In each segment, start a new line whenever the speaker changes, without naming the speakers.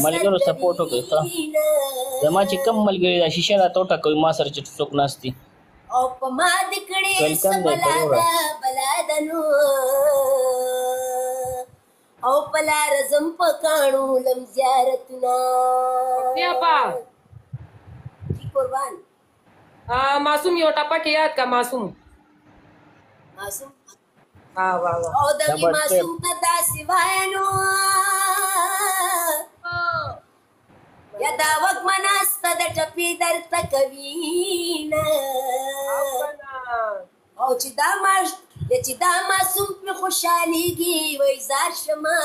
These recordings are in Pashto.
ملګرو سپورټ وکړئ ښه زما چې کم ملګري دا شیشه راته وټکوي ما سره چې څوک ناست دي
او په ما د کړې
ویلکم دی
بلادنو او په لار زم په کاڼو لم زیارتونه قربان
معصوم یو ټپه کې یاد کا معصوم
او دغه معصوم ته داسې وایو یا دا وږمه ناسته د ټپې درته کوي نه او چې دا معصوم پرې خوشحالېږي وایي زار شمه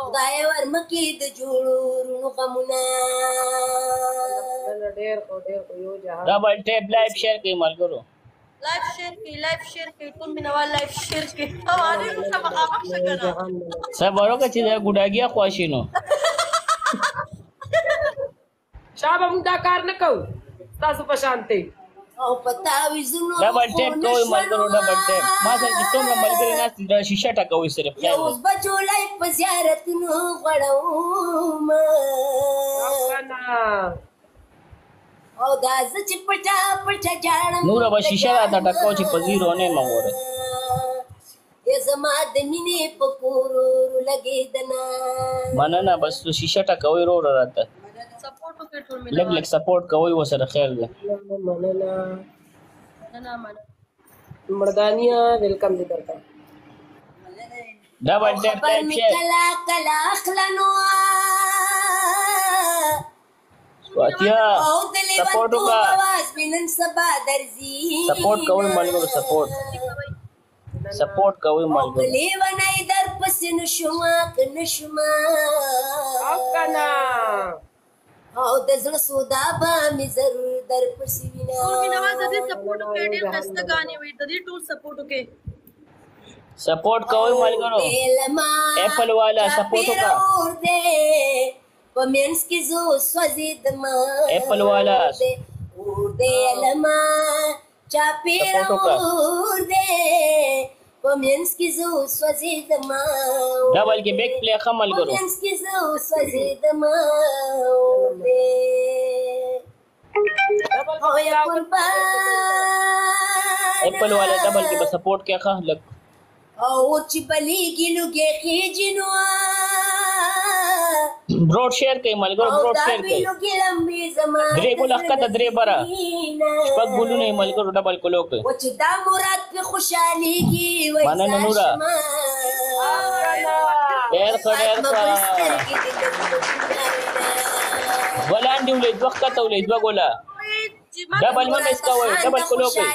خدای ورمکې د جوړو وروڼو غمونه
ډبل ټیپ لایف شیر کوي ملګرو
لایف شیر کی ټول مینوال لایف شیر کی اوانه څه مخامخ شګنه
صبر وکړه چې دا ګډاګیا خواشینو
شابه موږ دا کار نه کوو تاسو په شانتي
او پتا وزنو
ډبل ټیپ کوي ملګرو ډبل ټیپ ما سره چې څومره ملګري ناست دي دا شیشه ټکوي صرف خیر
اوس بچو لایف په زیارتونو غړوم او دا زه چې پټه جاړم
نوره به شیشه راته ټکو چې په زیرو نه یم وګوره
یا زما د مینې په کورو لګېدنه
مننه بس تو شیشه ټکوي رو راته
سپورټ وکړئ ټول
لږ لږ سپورټ کوي ورسره خیر دی
مننه مردانیا ویلکم دې درته
ډبل ټیپ لایف شیر
کلا اخلنو
سواتیا سپورټ وکړه سپورټ کوي ملګرو سپورټ کوي ملګرو
لیونای در پسې نشما کنشما
او کنا
او د زړه سودا به مې ضرور در پسې وینا
ټول مینوال د دې سپورټ وکړي ډېر خسته غانې وي د دې ټول سپورټ وکړي
سپورټ کوي ملګرو اپل والا سپورټ وکړه
پمینس کی زو سوزیدم
اپل والا
اور دے لما چاپیرا اور دے پمینس کی زو سوزیدم
ډبل کې بیک پلی خمل کرو
پمینس کی زو سوزیدم اور دے ہویا قربان
اپل والا ډبل کې بس سپورټ کې ښه لګ
او چې بلیږي لوګي خېجنو
برود شیر کوي ملګرو برود شیر کوي درې ګل اخته درې برا شپږ ګلونه ملګرو ډبل کلو کوي
و چې دا مراد په خوشاليږي وای
مننه نورا ډېر ګلان دی ولې دوه کته ولې دوه ګولا ډبل منس کوي ډبل کلو کوي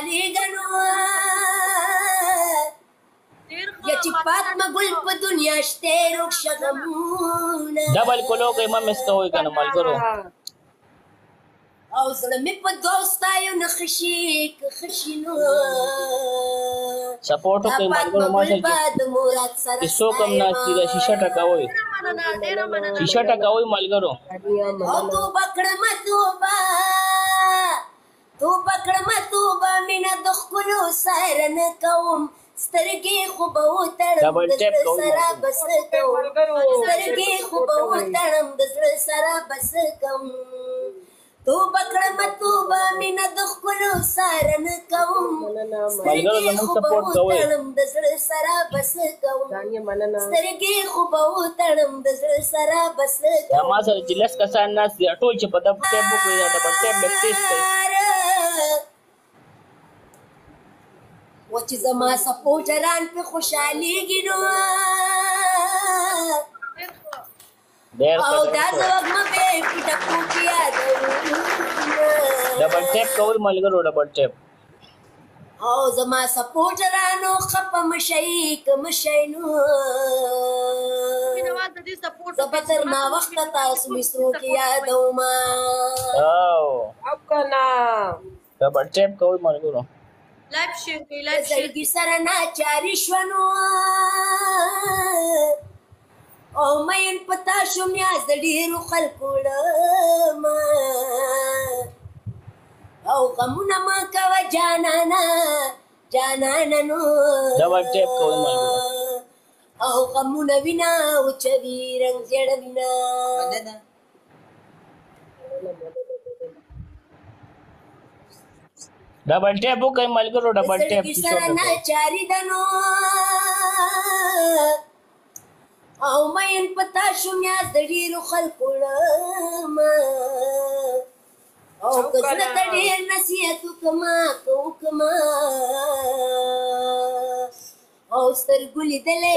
یا چې فاطمه ګل په دنیا شته روښ شغمونه ډبل کلو کوي ممس کوي کنه ملګرو
او زړه مې په دوستایو نه خشینو
سپورټ کوي ملګرو ماشال کې څو کم ناشتي د شیشه ټکاوي شیشه ټکاوي ملګرو
او تو بکړه متوبه مینا د خلو سایرن کوم سترګې خو به وتړم د زړه سره بس کوم سترګې خو به وتړم د زړه سره بس کوم توبه کړم توبه مینا د خلو سایرن کوم سترګې خو به وتړم د زړه سره بس کوم سترګې خو به وتړم د زړه سره بس کوم
ما سره چې لس کسان ناس دي ټول چې په دغه ټیپ وکړي دا په ټیپ بکټیس کوي
و چې زما سپورټران په خوشحاليږي نو او دا زما به پټه کوټیا
ډبل ټیپ کوي ملګرو ډبل ټیپ
او زما سپورټرانو خپ مشي کوم شینو
مینوال د دې سپورټ
زبتر ما وخت تاسو مسترو کې یادو ما
او
کنا
ډبل ټیپ کوي ملګرو
لایف شیر کی لایف شیر
زړګي سره ناچاري شونو او مې پتا شو میا زړیرو خلکو لما او غمونه ما کا جانانا نو
ډبل ټیپ کوي ملګرو
او غمونه وینا او چوي رنگ زیړه وینا
ډبل ټیپ وکړئ ملګرو ډبل ټیپ
سره ناچاري دنو او مین پتا شوم یا د ډیرو خلکو لما او کله ته ډیر نصیحت وکما او سترګو لیدلې